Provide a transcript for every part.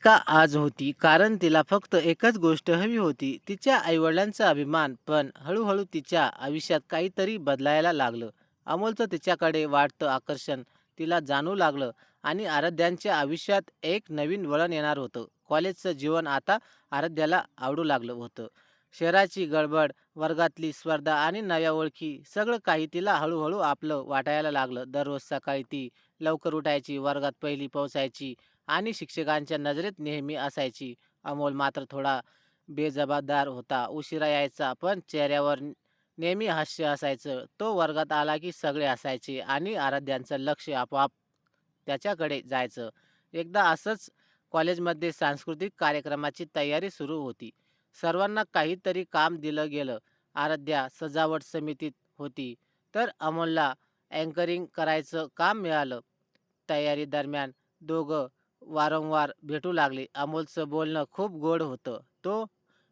का आज होती, कारण तिला फक्त एकच गोष्ट हवी होती, तिच्या आईवडिलांचा अभिमान. पण हळूहळू तिच्या आयुष्यात काहीतरी बदलायला लागलं. अमोलचं तिच्याकडे वाढतं आकर्षण तिला जाणवू लागलं आणि आराध्यांच्या आयुष्यात एक नवीन वळण येणार होतं. कॉलेजचं जीवन आता आराध्याला आवडू लागलं होतं. शहराची गडबड, वर्गातली स्पर्धा आणि नव्या ओळखी, सगळं काही तिला हळूहळू आपलं वाटायला लागलं. दररोज सकाळी ती लवकर उठायची, वर्गात पहिली पोहोचायची आणि शिक्षकांच्या नजरेत नेहमी असायची. अमोल मात्र थोडा बेजबाबदार होता. उशिरा यायचा, पण चेहऱ्यावर नेहमी हास्य असायचं. तो वर्गात आला की सगळे हसायचे आणि आराध्यांचं लक्ष आपोआप त्याच्याकडे जायचं. एकदा असंच कॉलेजमध्ये सांस्कृतिक कार्यक्रमाची तयारी सुरू होती. सर्वांना काहीतरी काम दिलं गेलं. आराध्या सजावट समितीत होती, तर अमोलला अँकरिंग करायचं काम मिळालं. तयारी दरम्यान दोघं वारंवार भेटू लागले. अमोलचं बोलणं खूप गोड होतं. तो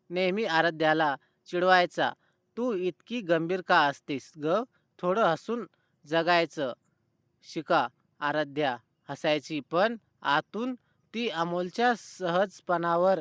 नेहमी आराध्याला चिडवायचा, "तू इतकी गंभीर का असतेस गं? थोडं हसून जगायचं शिका." आराध्या हसायची, पण आतून ती अमोलच्या सहजपणावर,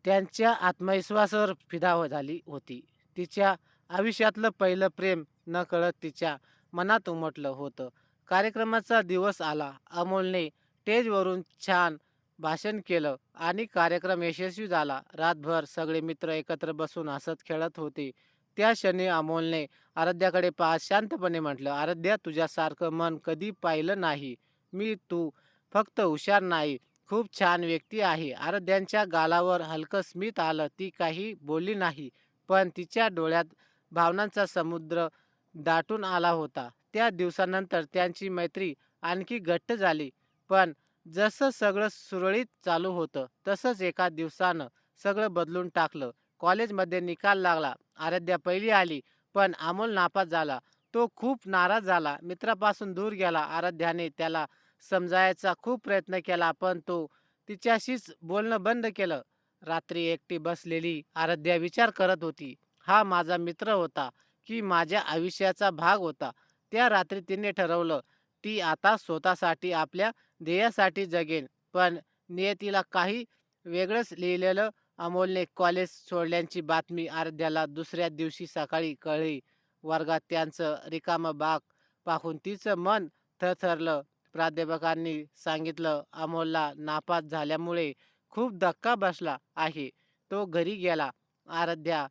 त्यांच्या आत्मविश्वासावर झाली होती. तिच्या आयुष्यातलं पहिलं प्रेम नकळत तिच्या मनात उमटलं होतं. कार्यक्रमाचा दिवस आला. अमोलने स्टेजवरून छान भाषण केलं आणि कार्यक्रम यशस्वी झाला. रातभर सगळे मित्र एकत्र बसून हसत खेळत होते. त्या क्षणी अमोलने आराध्याकडे पाहत शांतपणे म्हटलं, "आराध्या, तुझ्यासारखं मन कधी पाहिलं नाही मी. तू फक्त हुशार नाही, खूप छान व्यक्ती आहे." आराध्यांच्या गालावर हलकं स्मित आलं. ती काही बोलली नाही, पण तिच्या डोळ्यात भावनांचा समुद्र दाटून आला होता. त्या दिवसानंतर त्यांची मैत्री आणखी घट्ट झाली. पण जसं सगळं सुरळीत चालू होतं, तसंच एका दिवसानं सगळं बदलून टाकलं. कॉलेजमध्ये निकाल लागला. आराध्या पहिली आली, पण अमोल नापास झाला. तो खूप नाराज झाला. मित्रापासून दूर गेला. आराध्याने त्याला समजायचा खूप प्रयत्न केला, पण तो तिच्याशीच बोलणं बंद केलं. रात्री एकटी बसलेली आराध्या विचार करत होती, हा माझा मित्र होता की माझ्या आयुष्याचा भाग होता? त्या रात्री तिने ठरवलं, ती आता स्वतःसाठी, आपल्या ध्येयासाठी जगेन. पण नियतीला काही वेगळंच लिहिलेलं. अमोलने कॉलेज सोडल्याची बातमी आराध्याला दुसऱ्या दिवशी सकाळी कळली. वर्गात त्यांचं रिकामं बाक पाहून तिचं मन थरथरलं. प्राध्यापकांनी सांगितलं, अमोलला नापास झाल्यामुळे खूप धक्का बसला आहे, तो घरी गेला. आराध्या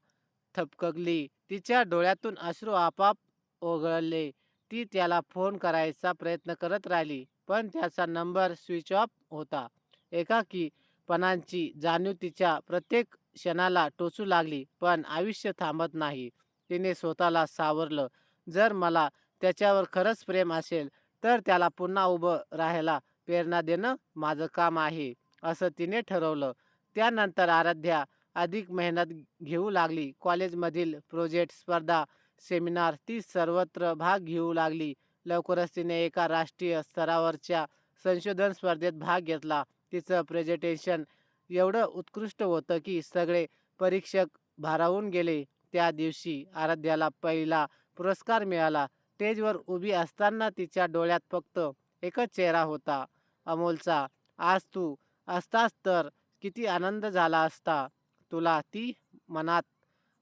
थबकली. तिच्या डोळ्यातून अश्रू आपोआप ओघळले. ती त्याला फोन करायचा प्रयत्न करत राहिली, पण त्याचा नंबर स्विच ऑफ होता. एकाकीपणाची जाणीव तिच्या प्रत्येक क्षणाला टोचू लागली. पण आयुष्य थांबत नाही. तिने स्वतःला सावरलं, जर मला त्याच्यावर खरंच प्रेम असेल, तर त्याला पुन्हा उभं राहायला प्रेरणा देणं माझं काम आहे, असं तिने ठरवलं. त्यानंतर आराध्या अधिक मेहनत घेऊ लागली. कॉलेजमधील प्रोजेक्ट, स्पर्धा, सेमिनार, ती सर्वत्र भाग घेऊ लागली. लवकरच तिने एका राष्ट्रीय स्तरावरच्या संशोधन स्पर्धेत भाग घेतला. तिचं प्रेझेंटेशन एवढं उत्कृष्ट होतं की सगळे परीक्षक भारावून गेले. त्या दिवशी आराध्याला पहिला पुरस्कार मिळाला. स्टेजवर उभी असताना तिच्या डोळ्यात फक्त एकच चेहरा होता, अमोलचा. आज तू असतास तर किती आनंद झाला असता तुला, ती मनात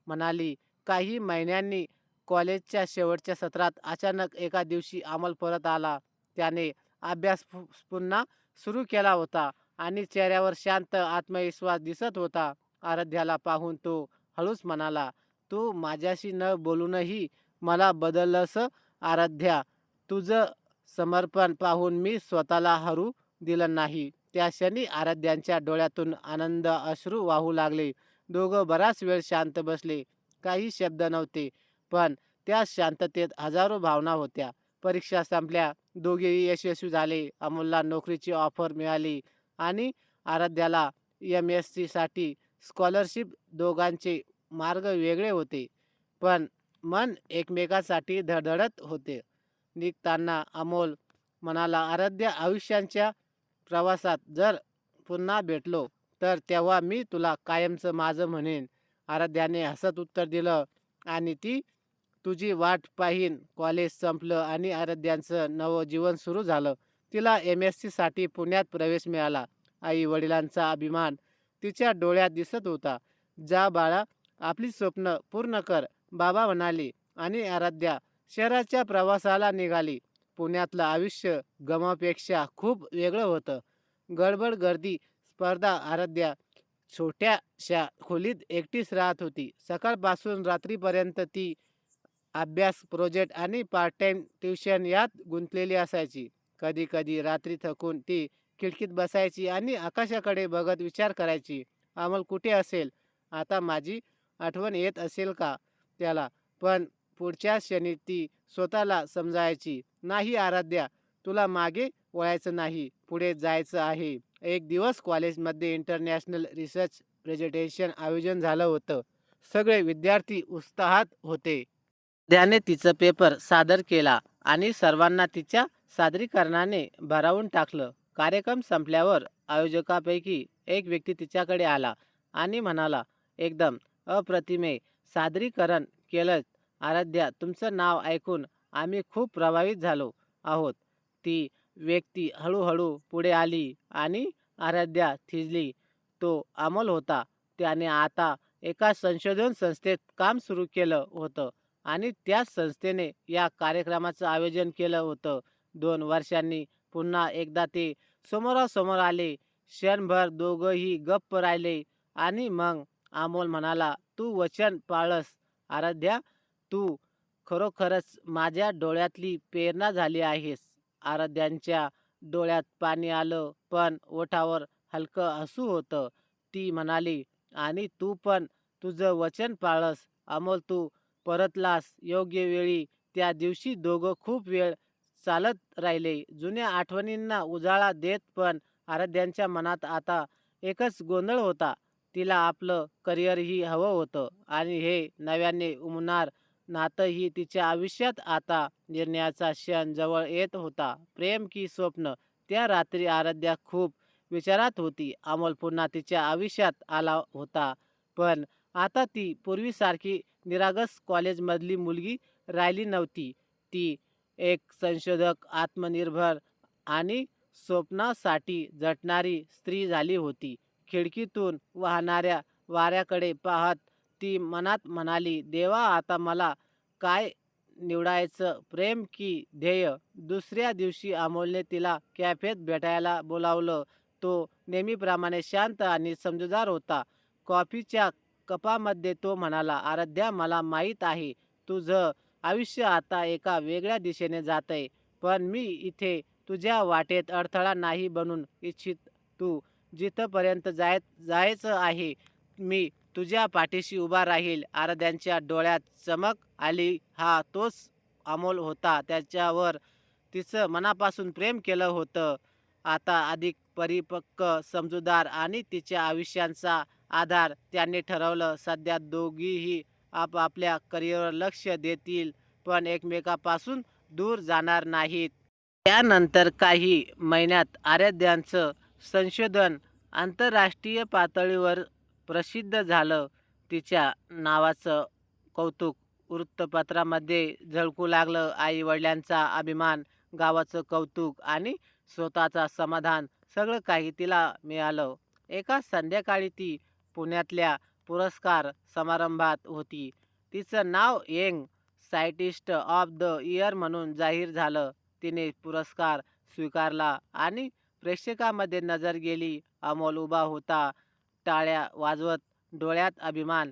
म्हणाली. काही महिन्यांनी कॉलेजच्या शेवटच्या सत्रात अचानक एका दिवशी अमोल परत आला. त्याने अभ्यास पुन्हा सुरू केला होता आणि चेहऱ्यावर शांत आत्मविश्वास दिसत होता. आराध्याला पाहून तो हळूच म्हणाला, "तू माझ्याशी न बोलूनही मला बदललंस आराध्या. तुझं समर्पण पाहून मी स्वतःला हरू दिलं नाही." त्या क्षणी आराध्यांच्या डोळ्यातून आनंद अश्रू वाहू लागले. दोघं बराच वेळ शांत बसले. काही शब्द नव्हते, पण त्या शांततेत हजारो भावना होत्या. परीक्षा संपल्या. दोघेही यशस्वी झाले. अमोलला नोकरीची ऑफर मिळाली आणि आराध्याला MSc साठी स्कॉलरशिप. दोघांचे मार्ग वेगळे होते, पण मन एकमेकांसाठी धडधडत होते. निघताना अमोल म्हणाला, "आराध्या, आयुष्याच्या प्रवासात जर पुन्हा भेटलो, तर तेव्हा मी तुला कायमचं माझं म्हणेन." आराध्याने हसत उत्तर दिलं, "आणि ती तुझी वाट पाहीन." कॉलेज संपलं आणि आराध्यांचं नवं जीवन सुरू झालं. तिला MSc साठी पुण्यात प्रवेश मिळाला. आई वडिलांचा अभिमान तिच्या डोळ्यात दिसत होता. जा बाळा, आपली स्वप्न पूर्ण कर, बाबा म्हणाले. आणि आराध्या शहराच्या प्रवासाला निघाली. पुण्यातलं आयुष्य गमापेक्षा खूप वेगळं होतं. गडबड, गर्दी, स्पर्धा. आराध्या छोट्याशा खोलीत एकटीच राहत होती. सकाळपासून रात्रीपर्यंत ती अभ्यास, प्रोजेक्ट आणि पार्ट टाइम ट्युशन यात गुंतलेली असायची. कधी कधी रात्री थकून ती खिडकीत बसायची आणि आकाशाकडे बघत विचार करायची, अमोल कुठे असेल आता? माझी आठवण येत असेल का त्याला? पण पुढच्या क्षणी ती स्वतःला समजायची, नाही आराध्या, तुला मागे वळायचं नाही, पुढे जायचं आहे. एक दिवस कॉलेजमध्ये इंटरनॅशनल रिसर्च प्रेझेंटेशन आयोजन झालं होतं. सगळे विद्यार्थी उत्साहात होते. त्याने तिचं पेपर सादर केला आणि सर्वांना तिच्या सादरीकरणाने भारावून टाकलं. कार्यक्रम संपल्यावर आयोजकापैकी एक व्यक्ती तिच्याकडे आला आणि म्हणाला, एकदम अप्रतिमे सादरीकरण केलं आराध्या, तुमचं नाव ऐकून आम्ही खूप प्रभावित झालो आहोत. ती व्यक्ती हळूहळू पुढे आली आणि आराध्या थिजली. तो अमोल होता. त्याने आता एका संशोधन संस्थेत काम सुरू केलं होतं आणि त्याच संस्थेने या कार्यक्रमाचं आयोजन केलं होतं. 2 वर्षांनी पुन्हा एकदा ते समोरासमोर आले. क्षणभर दोघंही गप्प राहिले आणि मग अमोल म्हणाला, तू वचन पाळलंस आराध्या, तू खरोखरच माझ्या डोळ्यातली प्रेरणा झाली आहेस. आराध्यांच्या डोळ्यात पाणी आलं, पण ओठावर हलकं हसू होतं. ती म्हणाली, आणि तू पण तुझं वचन पाळलंस अमोल, तू परतलास योग्य वेळी. त्या दिवशी दोघं खूप वेळ चालत राहिले, जुन्या आठवणींना उजाळा देत. पण आराध्यांच्या मनात आता एकच गोंधळ होता. तिला आपलं करिअरही हवं होतं आणि हे नव्याने उमणार नातंही तिच्या आयुष्यात. आता निर्णयाचा क्षण जवळ येत होता. प्रेम की स्वप्न? त्या रात्री आराध्या खूप विचारात होती. अमोल पुन्हा तिच्या आयुष्यात आला होता, पण आता ती पूर्वीसारखी निरागस कॉलेजमधली मुलगी राहिली नव्हती. ती एक संशोधक, आत्मनिर्भर आणि स्वप्नासाठी झटणारी स्त्री झाली होती. खिडकीतून वाहणाऱ्या वाऱ्याकडे पाहत ती मनात म्हणाली, देवा, आता मला काय निवडायचं, प्रेम की ध्येय? दुसऱ्या दिवशी अमोलने तिला कॅफेत भेटायला बोलावलं. तो नेहमीप्रमाणे शांत आणि समजूतदार होता. कॉफीच्या कपामध्ये तो म्हणाला, आराध्या, मला माहीत आहे तुझं आयुष्य आता एका वेगळ्या दिशेने जातंय, पण मी इथे तुझ्या वाटेत अडथळा नाही बनून इच्छित. तू जिथपर्यंत जायचं आहे, मी तुझ्या पाठीशी उभा राहील. आराध्यांच्या डोळ्यात चमक आली. हा तोच अमोल होता, त्याच्यावर तिचं मनापासून प्रेम केलं होतं. आता अधिक परिपक्व, समजूतदार आणि तिच्या आयुष्याचा आधार. त्यांनी ठरवलं, सध्या दोघीही आपापल्या करिअरवर लक्ष देतील, पण एकमेकापासून दूर जाणार नाहीत. त्यानंतर काही महिन्यात आराध्यांचं संशोधन आंतरराष्ट्रीय पातळीवर प्रसिद्ध झालं. तिच्या नावाचं कौतुक वृत्तपत्रामध्ये झळकू लागलं. आई वडिलांचा अभिमान, गावाचं कौतुक आणि स्वतःचा समाधान, सगळं काही तिला मिळालं. एका संध्याकाळी ती पुण्यातल्या पुरस्कार समारंभात होती. तिचं नाव young scientist of the year म्हणून जाहीर झालं. तिने पुरस्कार स्वीकारला आणि प्रेक्षकांमध्ये नजर गेली. अमोल उभा होता, टाळ्या वाजवत, डोळ्यात अभिमान,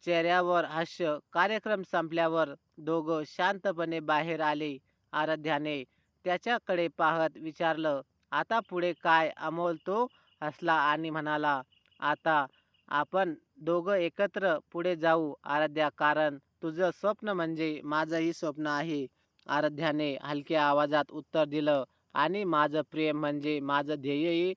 चेहऱ्यावर हास्य. कार्यक्रम संपल्यावर दोघं शांतपणे बाहेर आले. आराध्याने त्याच्याकडे पाहत विचारलं, आता पुढे काय अमोल? तो हसला आणि म्हणाला, आता आपण दोघं एकत्र पुढे जाऊ आराध्या, कारण तुझं स्वप्न म्हणजे माझंही स्वप्न आहे. आराध्याने हलक्या आवाजात उत्तर दिलं, आणि माझं प्रेम म्हणजे माझं ध्येयही.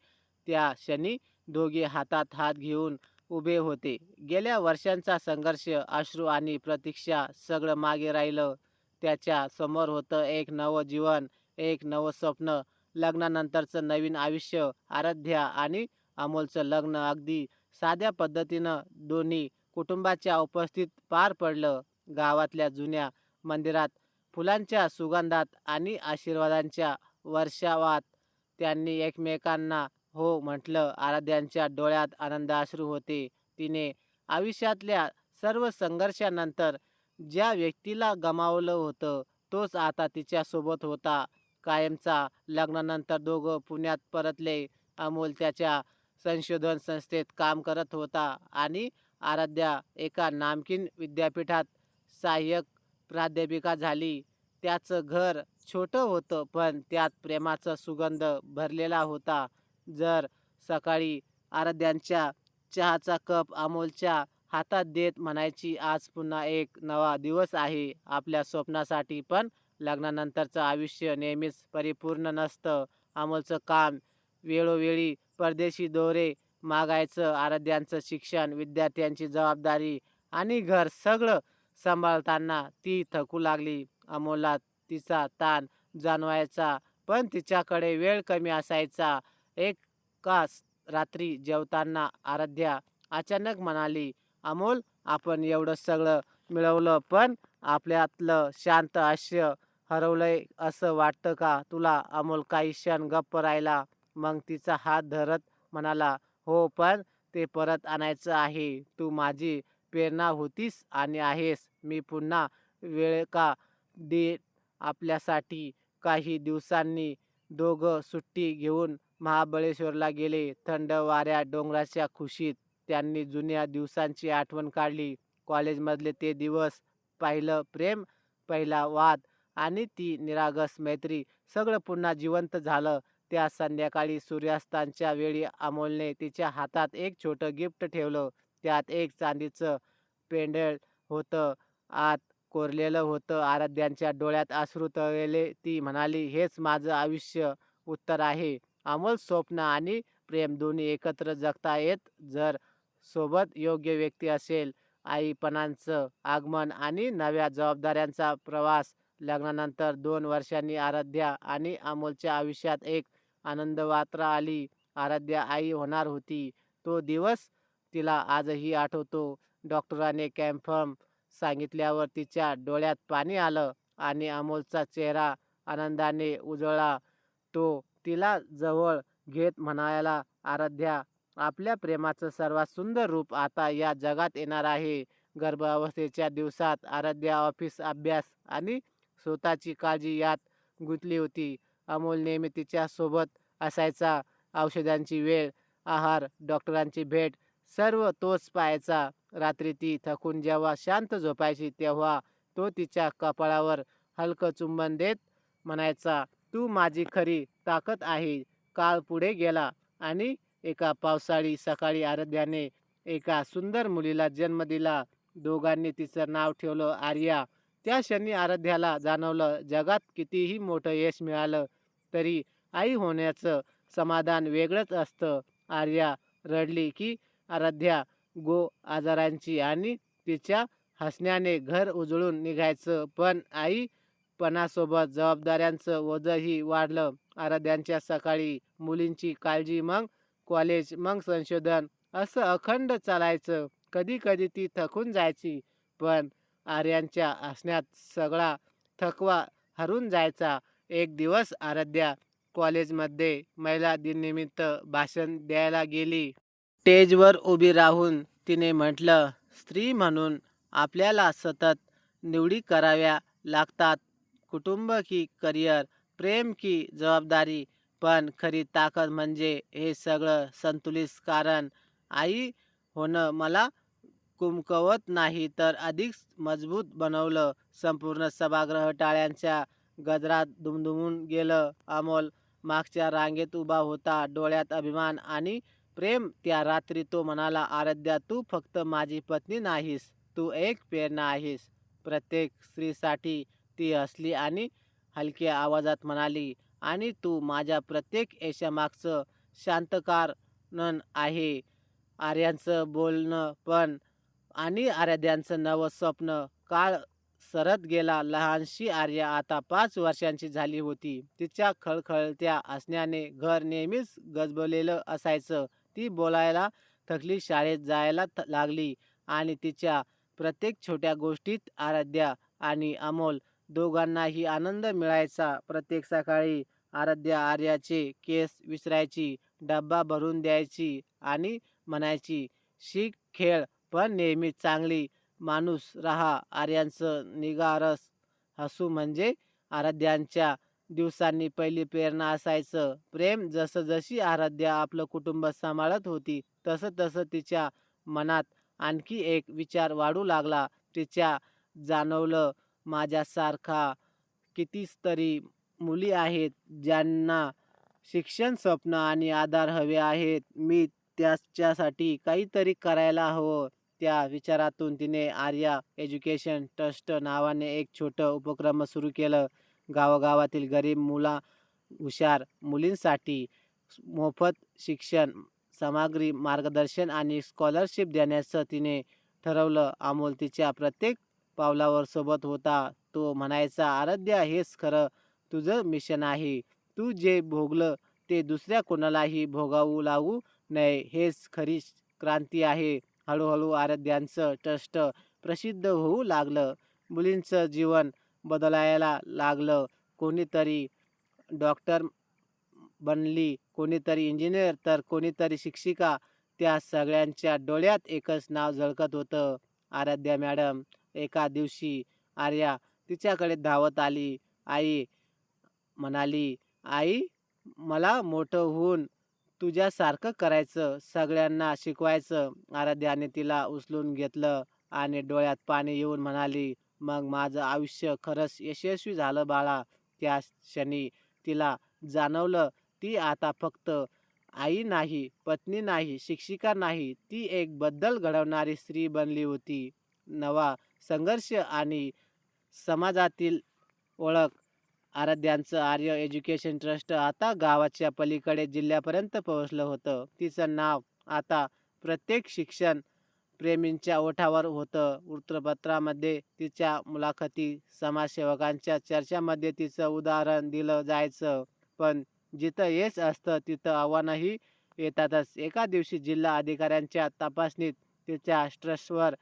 त्या क्षणी दोघे हातात हात घेऊन उभे होते. गेल्या वर्षांचा संघर्ष, अश्रू आणि प्रतीक्षा सगळं मागे राहिलं. त्याच्या समोर होतं एक नवं जीवन, एक नवं स्वप्न, लग्नानंतरचं नवीन आयुष्य. आराध्या आणि अमोलचं लग्न अगदी साध्या पद्धतीनं दोन्ही कुटुंबाच्या उपस्थित पार पडलं. गावातल्या जुन्या मंदिरात फुलांच्या सुगंधात आणि आशीर्वादांच्या वर्षावात त्यांनी एकमेकांना हो म्हटलं. आराध्यांच्या डोळ्यात आनंदाश्रू होते. तिने आयुष्यातल्या सर्व संघर्षानंतर ज्या व्यक्तीला गमावलं होतं, तोच आता तिच्यासोबत होता कायमचा. लग्नानंतर दोघं पुण्यात परतले. अमोल त्याच्या संशोधन संस्थेत काम करत होता आणि आराध्या एका नामांकित विद्यापीठात सहाय्यक प्राध्यापिका झाली. त्याचं घर छोटं होतं, पण त्यात प्रेमाचा सुगंध भरलेला होता. जर सकाळी आराध्यांच्या चहाचा कप अमोलच्या हातात देत म्हणायची, आज पुन्हा एक नवा दिवस आहे आपल्या स्वप्नासाठी. पण लग्नानंतरचं आयुष्य नेहमीच परिपूर्ण नसतं. अमोलचं काम, वेळोवेळी परदेशी दौरे मागायचं, आराध्यांचं शिक्षण, विद्यार्थ्यांची जबाबदारी आणि घर सगळं सांभाळताना ती थकू लागली. अमोलला तिचा ताण जाणवायचा, पण तिच्याकडे वेळ कमी असायचा. एका रात्री जेवताना आराध्या अचानक म्हणाली, "अमोल, आपण एवढं सगळं मिळवलं, पण आपल्यातलं शांत हास्य हरवलंय असं वाटतं का तुला?" अमोल काही क्षण गप्प राहिला. मग तिचा हात धरत म्हणाला, "हो, पण ते परत आणायचं आहे. तू माझी प्रेरणा होतीस आणि आहेस. मी पुन्हा वेळ का देईन आपल्यासाठी." काही दिवसांनी दोघं सुट्टी घेऊन महाबळेश्वरला गेले. थंड वाऱ्यात, डोंगराच्या कुशीत त्यांनी जुन्या दिवसांची आठवण काढली. कॉलेजमधले ते दिवस, पहिलं प्रेम, पहिला वाद आणि ती निरागस मैत्री, सगळं पुन्हा जिवंत झालं. त्या संध्याकाळी सूर्यास्ताच्या वेळी अमोलने तिच्या हातात एक छोटं गिफ्ट ठेवलं. त्यात एक चांदीचं पेंडंट होतं, आत कोरलेलं होतं. आराध्यांच्या डोळ्यात अश्रू तरळले. ती म्हणाली, "हेच माझं आयुष्य उत्तर आहे. अमोल, स्वप्न आणि प्रेम दोन्ही एकत्र जगता येत जर सोबत योग्य व्यक्ती असेल." आईपणाचं आगमन आणि नव्या जबाबदाऱ्यांचा प्रवास. लग्नानंतर 2 वर्षांनी आराध्या आणि अमोलच्या आयुष्यात एक आनंदयात्रा आली. आराध्या आई होणार होती. तो दिवस तिला आजही आठवतो. डॉक्टरांनी कन्फर्म सांगितल्यावर तिच्या डोळ्यात पाणी आलं आणि अमोलचा चेहरा आनंदाने उजळला. तो तिला जवळ घेत म्हणाला, "आराध्या, आपल्या प्रेमाचं सर्वात सुंदर रूप आता या जगात येणार आहे." गर्भावस्थेच्या दिवसात आराध्या ऑफिस, अभ्यास आणि स्वतःची काळजी यात गुंतली होती. अमोल नेहमी तिच्यासोबत असायचा. औषधांची वेळ, आहार, डॉक्टरांची भेट, सर्व तोच पाहायचा. रात्री ती थकून जेव्हा शांत झोपायची, तेव्हा तो तिच्या कपाळावर हलकं चुंबन देत म्हणायचा, "तू माझी खरी ताकद आहे." काळ पुढे गेला आणि एका पावसाळी सकाळी आराध्याने एका सुंदर मुलीला जन्म दिला. दोघांनी तिचं नाव ठेवलं आर्या. त्या क्षणी आराध्याला जाणवलं, जगात कितीही मोठं यश मिळालं तरी आई होण्याचं समाधान वेगळंच असतं. आर्या रडली की आराध्या आजारांची आणि तिच्या हसण्याने घर उजळून निघायचं. पण आईपणासोबत जबाबदाऱ्यांचं ओझंही वाढलं. आराध्यांच्या सकाळी मुलींची काळजी, मग कॉलेज, मग संशोधन, असं अखंड चालायचं. कधी-कधी ती थकून जायची, पण आर्यांच्या हसण्यात सगळा थकवा हरून जायचा. एक दिवस आराध्या कॉलेजमध्ये महिला दिनानिमित्त भाषण द्यायला गेली. स्टेजवर उभी राहून तिने म्हटलं, "स्त्री म्हणून आपल्याला सतत निवडी कराव्या लागतात. कुटुंब की करिअर, प्रेम की जबाबदारी. पण खरी ताकद म्हणजे हे सगळं संतुलित. कारण आई होणं मला कमकुवत नाही, तर अधिक मजबूत बनवलं." संपूर्ण सभागृह टाळ्यांच्या गजरात दुमदुमून गेलं. अमोल मागच्या रांगेत उभा होता, डोळ्यात अभिमान आणि प्रेम. त्या रात्री तो म्हणाला, "आराध्या, तू फक्त माझी पत्नी नाहीस, तू एक प्रेरणा आहेस." प्रत्येक स्त्रीसाठी ती हसली आणि हलक्या आवाजात म्हणाली, "आणि तू माझ्या प्रत्येक यशामागचं शांत कारण आहे." आर्यांचं बोलणं पण आणि आराध्यांचं नवं स्वप्न. काळ सरत गेला. लहानशी आर्या आता 5 वर्षांची झाली होती. तिच्या खळखळत्या हसण्याने घर नेहमीच गजबजलेलं असायचं. ती बोलायला थकली, शाळेत जायला लागली आणि तिच्या प्रत्येक छोट्या गोष्टीत आराध्या आणि अमोल दोघांनाही आनंद मिळायचा. प्रत्येक सकाळी आराध्या आर्याचे केस विचारायची, डब्बा भरून द्यायची आणि म्हणायची, "शिक, खेळ, पण नेहमी चांगली माणूस राहा." आर्यांचं निगारस हसू म्हणजे आराध्यांच्या दिवसांनी पहिली प्रेरणा असायचं. प्रेम जसं-जशी आराध्या आपलं कुटुंब सांभाळत होती, तसं-तसं तिच्या मनात आणखी एक विचार वाढू लागला. तिच्या जाणवलं, माझ्यासारखा कितीतरी मुली आहेत, ज्यांना शिक्षण, स्वप्न आणि आधार हवे आहेत. मी त्याच्यासाठी काहीतरी करायला हवं. त्या विचारातून तिने आर्या एज्युकेशन ट्रस्ट नावाने एक छोटं उपक्रम सुरू केलं. गावागावातील गरीब हुशार मुलींसाठी मोफत शिक्षण सामग्री, मार्गदर्शन आणि स्कॉलरशिप देण्याचं तिने ठरवलं. अमोल तिच्या प्रत्येक पावलावर सोबत होता. तो म्हणायचा, "आराध्या, हेच खरं तुझं मिशन आहे. तू जे भोगलं ते दुसऱ्या कोणालाही भोगावू लागू नये, हेच खरी क्रांती आहे." हळूहळू आराध्यांचं ट्रस्ट प्रसिद्ध होऊ लागलं. मुलींचं जीवन बदलायला लागलं. कोणीतरी डॉक्टर बनली, कोणीतरी इंजिनियर, तर कोणीतरी शिक्षिका. त्या सगळ्यांच्या डोळ्यात एकच नाव झळकत होतं, आराध्या मॅडम. एका दिवशी आर्या तिच्याकडे धावत आली. आई म्हणाली, "आई, मला मोठं होऊन तुझ्यासारखं करायचं, सगळ्यांना शिकवायचं." आराध्याने तिला उचलून घेतलं आणि डोळ्यात पाणी येऊन म्हणाली, "मग माझं आयुष्य खरंच यशस्वी झालं बाळा." त्या क्षणी तिला जाणवलं, ती आता फक्त आई नाही, पत्नी नाही, शिक्षिका नाही, ती एक बदल घडवणारी स्त्री बनली होती. नवा संघर्ष आणि समाजातील ओळख. आराध्यांचं आर्य एज्युकेशन ट्रस्ट आता गावाच्या पलीकडे जिल्ह्यापर्यंत पोहोचलं होतं. तिचं नाव आता प्रत्येक शिक्षण प्रेमींच्या ओठावर होतं. वृत्तपत्रामध्ये तिच्या मुलाखती, समाजसेवकांच्या चर्चांमध्ये तिचं उदाहरण दिलं जायचं. पण जिथं यश असतं तिथं आव्हानंही येतातच. एका दिवशी जिल्हा अधिकाऱ्यांच्या तपासणीत तिच्या ट्रस्टवर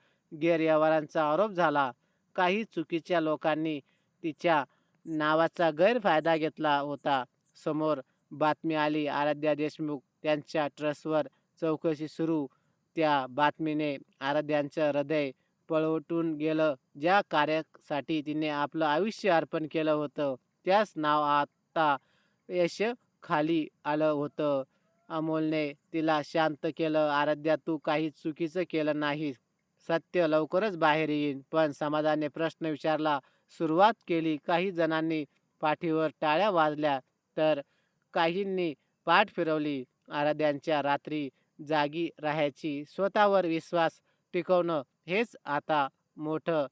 गैरव्यवहारांचा आरोप झाला. काही चुकीच्या लोकांनी तिच्या नावाचा गैरफायदा घेतला होता. समोर बातमी आली, आराध्या देशमुख त्यांच्या ट्रस्टवर चौकशी सुरू. त्या बातमीने आराध्यांचं हृदय पळवटून गेलं. ज्या कार्यासाठी तिने आपलं आयुष्य अर्पण केलं होतं, त्याच नाव आता यश खाली आलं होतं. अमोलने तिला शांत केलं, "आराध्या, तू काही चुकीचं केलं नाहीस. सत्य लवकरच बाहेर येईल." पण समाजाने प्रश्न विचारला सुरुवात केली. काही जणांनी पाठीवर टाळ्या वाजल्या, तर काहींनी पाठ फिरवली. आराध्यांच्या रात्री जागी राहायची, स्वतःवर विश्वास टिकवणं, हेच आता मोठं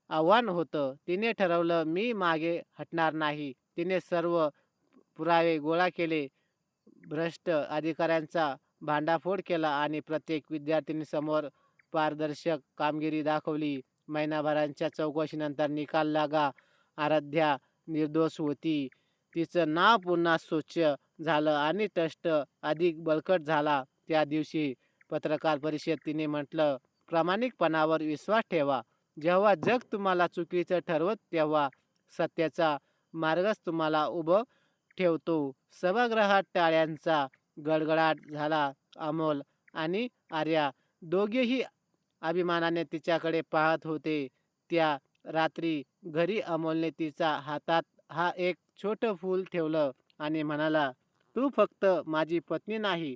आव्हान होतं. तिने ठरवलं, मी मागे हटणार नाही. तिने सर्व पुरावे गोळा केले, भ्रष्ट अधिकाऱ्यांचा भांडाफोड केला आणि प्रत्येक विद्यार्थिनीसमोर पारदर्शक कामगिरी दाखवली. महिनाभराच्या चौकशीनंतर निकाल लागा. आराध्या निर्दोष होती. तिचं नाव पुन्हा स्वच्छ झालं आणि ट्रस्ट अधिक बळकट झाला. त्या दिवशी पत्रकार परिषदेत तिने म्हटलं, "प्रामाणिकपणावर विश्वास ठेवा. जेव्हा जग तुम्हाला चुकीचं ठरवत, तेव्हा सत्याचा मार्गच तुम्हाला उभं ठेवतो." सभागृहात टाळ्यांचा गडगडाट झाला. अमोल आणि आर्या दोघेही अभिमानाने तिच्याकडे पाहत होते. त्या रात्री घरी अमोलने तिच्या हातात एक छोटं फूल ठेवलं आणि म्हणाला, "तू फक्त माझी पत्नी नाही,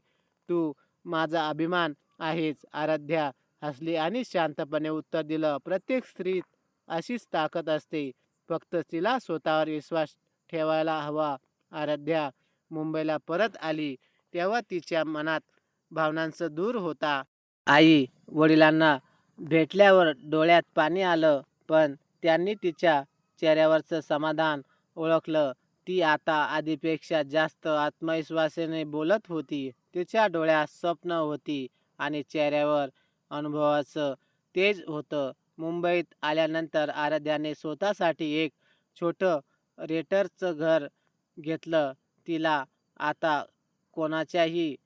तू माझा अभिमान आहेस." आराध्या हसली आणि शांतपणे उत्तर दिलं, "प्रत्येक स्त्रीत अशीच ताकद असते, फक्त तिला स्वतःवर विश्वास ठेवायला हवा." आराध्या मुंबईला परत आली, तेव्हा तिच्या मनात भावनांचा दूर होता. आई वडिलांना भेटल्यावर डोळ्यात पाणी आलं, पण त्यांनी तिच्या चेहऱ्यावरचं समाधान ओळखलं. ती आता आधीपेक्षा जास्त आत्मविश्वासाने बोलत होती. तिच्या डोळ्यात स्वप्न होती आणि चेहऱ्यावर अनुभवाचं तेज होतं. मुंबईत आल्यानंतर आराध्याने स्वतःसाठी एक छोटं रेंटचं घर घेतलं. तिला आता कोणाच्याही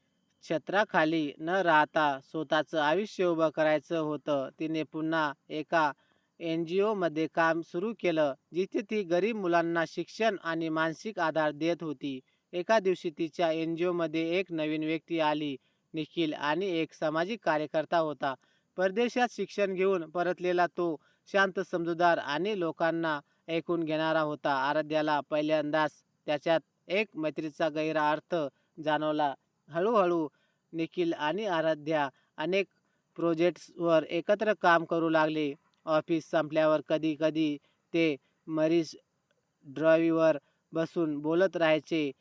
छत्राखाली न राहता स्वतःचं आयुष्य उभं करायचं होतं. तिने पुन्हा एका NGOमध्ये काम सुरू केलं, जिथे ती गरीब मुलांना शिक्षण आणि मानसिक आधार देत होती. एका दिवशी तिच्या NGOमध्ये एक नवीन व्यक्ती आली. निखिल आणि एक सामाजिक कार्यकर्ता होता. परदेशात शिक्षण घेऊन परतलेला तो शांत, समजूतदार आणि लोकांना ऐकून घेणारा होता. आराध्याला पहिल्यांदाच त्याच्यात एक मैत्रीचा गहिरा अर्थ जाणवला. हळूहळू निखिल आणि आराध्या अनेक प्रोजेक्ट्सवर एकत्र काम करू लागले. ऑफिस संपल्यावर कधी कधी ते मरीज ड्राईव्हवर बसून बोलत राहायचे.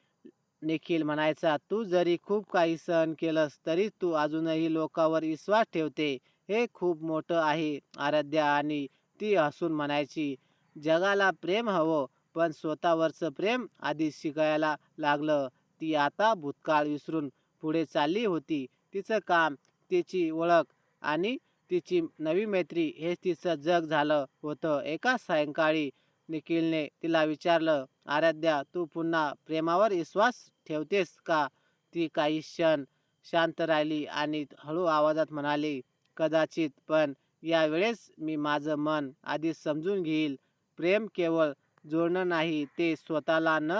निखिल म्हणायचा, "तू जरी खूप काही सहन केलंस तरी तू अजूनही लोकांवर विश्वास ठेवते. हे खूप मोठं आहे." आराध्या आणि ती हसून म्हणायची, "जगाला प्रेम हवं, पण स्वतःवरचं प्रेम आधी शिकायला लागलं." ती आता भूतकाळ विसरून पुढे चालली होती. तिचं काम, तिची ओळख आणि तिची नवी मैत्री हेच तिचं जग झालं होतं. एका सायंकाळी निखिलने तिला विचारलं, "आराध्या, तू पुन्हा प्रेमावर विश्वास ठेवतेस का?" ती काही क्षण शांत राहिली आणि हळू आवाजात म्हणाली, "कदाचित, पण यावेळेस मी माझं मन आधी समजून घेईल. प्रेम केवळ जोडणं नाही, ते स्वतःला न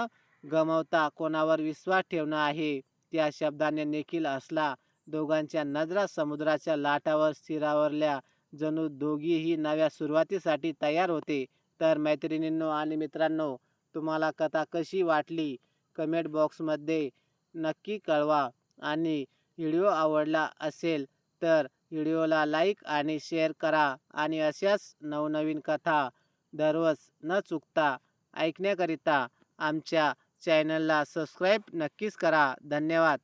गमावता कोणावर विश्वास ठेवणं आहे." त्या शब्दाने निखिल हसला. दोघांच्या नजरा समुद्राच्या लाटावर स्थिरावल्या, जणू दोघीही नव्या सुरुवातीसाठी तयार होते. तर मैत्रिणींनो आणि मित्रांनो, तुम्हाला कथा कशी वाटली कमेंट बॉक्समध्ये नक्की कळवा. आणि व्हिडिओ आवडला असेल तर व्हिडिओला लाईक आणि शेअर करा. आणि अशाच नवनवीन कथा दररोज न चुकता ऐकण्याकरिता आमच्या चॅनलला सबस्क्राईब नक्कीच करा. धन्यवाद.